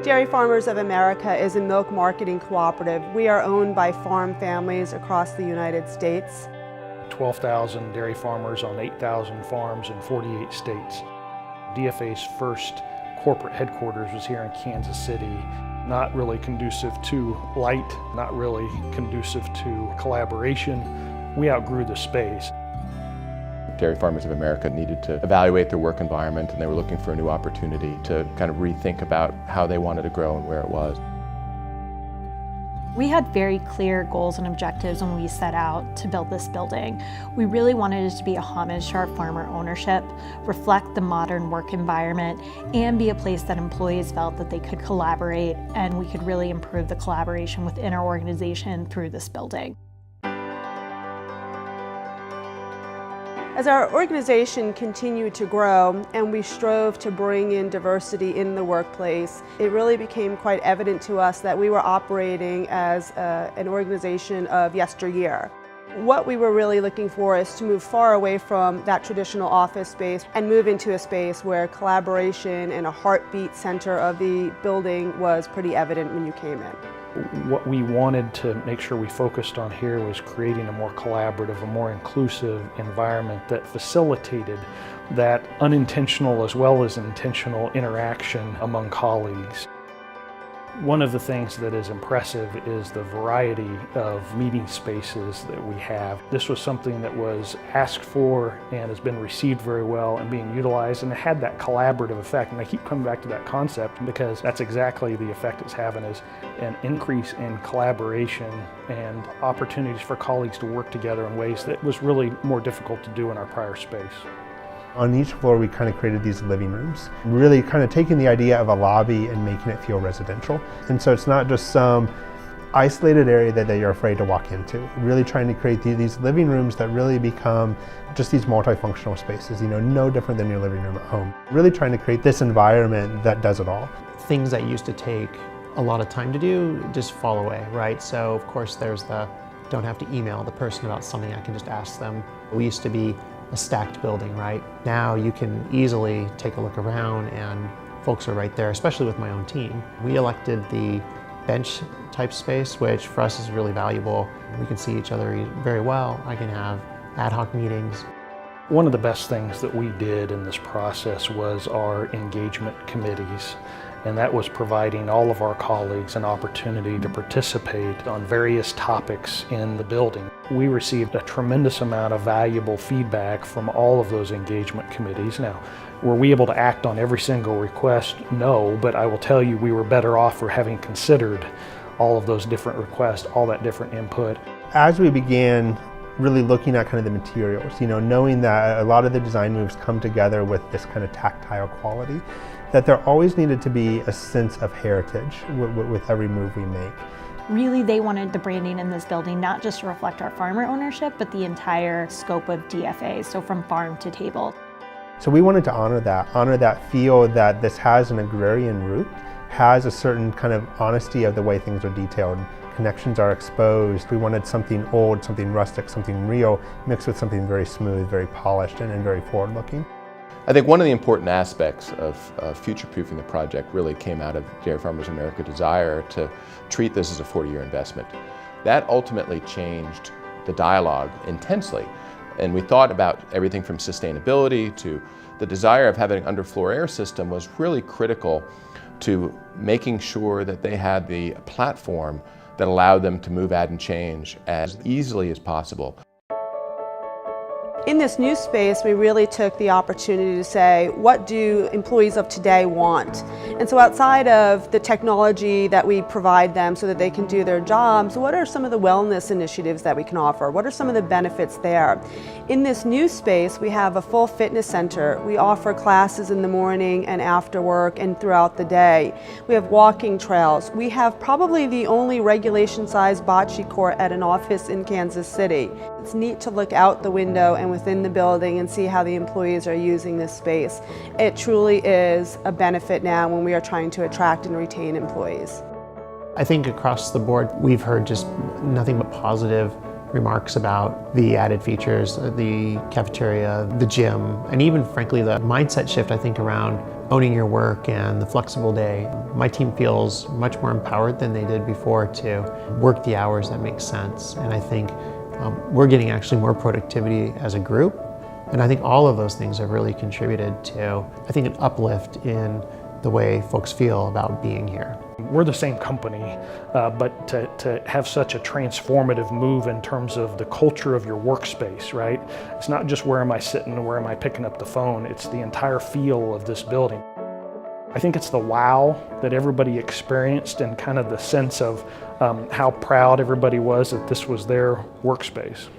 Dairy Farmers of America is a milk marketing cooperative. We are owned by farm families across the United States. 12,000 dairy farmers on 8,000 farms in 48 states. DFA's first corporate headquarters was here in Kansas City. Not really conducive to light, not really conducive to collaboration. We outgrew the space. Dairy Farmers of America needed to evaluate their work environment, and they were looking for a new opportunity to kind of rethink about how they wanted to grow and where it was. We had very clear goals and objectives when we set out to build this building. We really wanted it to be a homage to our farmer ownership, reflect the modern work environment, and be a place that employees felt that they could collaborate, and we could really improve the collaboration within our organization through this building. As our organization continued to grow and we strove to bring in diversity in the workplace, it really became quite evident to us that we were operating as an organization of yesteryear. What we were really looking for is to move far away from that traditional office space and move into a space where collaboration and a heartbeat center of the building was pretty evident when you came in. What we wanted to make sure we focused on here was creating a more collaborative, a more inclusive environment that facilitated that unintentional as well as intentional interaction among colleagues. One of the things that is impressive is the variety of meeting spaces that we have. This was something that was asked for and has been received very well and being utilized, and it had that collaborative effect. And I keep coming back to that concept because that's exactly the effect it's having, is an increase in collaboration and opportunities for colleagues to work together in ways that was really more difficult to do in our prior space. On each floor we kind of created these living rooms, really kind of taking the idea of a lobby and making it feel residential. And so it's not just some isolated area that you're afraid to walk into. Really trying to create these living rooms that really become just these multifunctional spaces, no different than your living room at home. Really trying to create this environment that does it all. Things that used to take a lot of time to do just fall away, right? So of course there's the don't have to email the person about something, I can just ask them. We used to be a stacked building, right? Now you can easily take a look around and folks are right there, especially with my own team. We elected the bench type space, which for us is really valuable. We can see each other very well. I can have ad hoc meetings. One of the best things that we did in this process was our engagement committees, and that was providing all of our colleagues an opportunity to participate on various topics in the building. We received a tremendous amount of valuable feedback from all of those engagement committees. Now, were we able to act on every single request? No, but I will tell you we were better off for having considered all of those different requests, all that different input. As we began really looking at kind of the materials, knowing that a lot of the design moves come together with this kind of tactile quality, that there always needed to be a sense of heritage with every move we make. Really, they wanted the branding in this building not just to reflect our farmer ownership, but the entire scope of DFA, so from farm to table. So we wanted to honor that feel that this has an agrarian root, has a certain kind of honesty of the way things are detailed. Connections are exposed. We wanted something old, something rustic, something real, mixed with something very smooth, very polished, and very forward-looking. I think one of the important aspects of future-proofing the project really came out of Dairy Farmers of America's desire to treat this as a 40-year investment. That ultimately changed the dialogue intensely, and we thought about everything from sustainability to the desire of having an underfloor air system was really critical to making sure that they had the platform that allowed them to move, add, and change as easily as possible. In this new space, we really took the opportunity to say, what do employees of today want? And so outside of the technology that we provide them so that they can do their jobs, what are some of the wellness initiatives that we can offer? What are some of the benefits there? In this new space, we have a full fitness center. We offer classes in the morning and after work and throughout the day. We have walking trails. We have probably the only regulation-sized bocce court at an office in Kansas City. It's neat to look out the window and within the building and see how the employees are using this space. It truly is a benefit now when we are trying to attract and retain employees. I think across the board, we've heard just nothing but positive remarks about the added features, the cafeteria, the gym, and even frankly the mindset shift I think around owning your work and the flexible day. My team feels much more empowered than they did before to work the hours that make sense. And I think we're getting actually more productivity as a group. And I think all of those things have really contributed to, I think, an uplift in the way folks feel about being here. We're the same company, but to have such a transformative move in terms of the culture of your workspace, right? It's not just where am I sitting and where am I picking up the phone, it's the entire feel of this building. I think it's the wow that everybody experienced and kind of the sense of how proud everybody was that this was their workspace.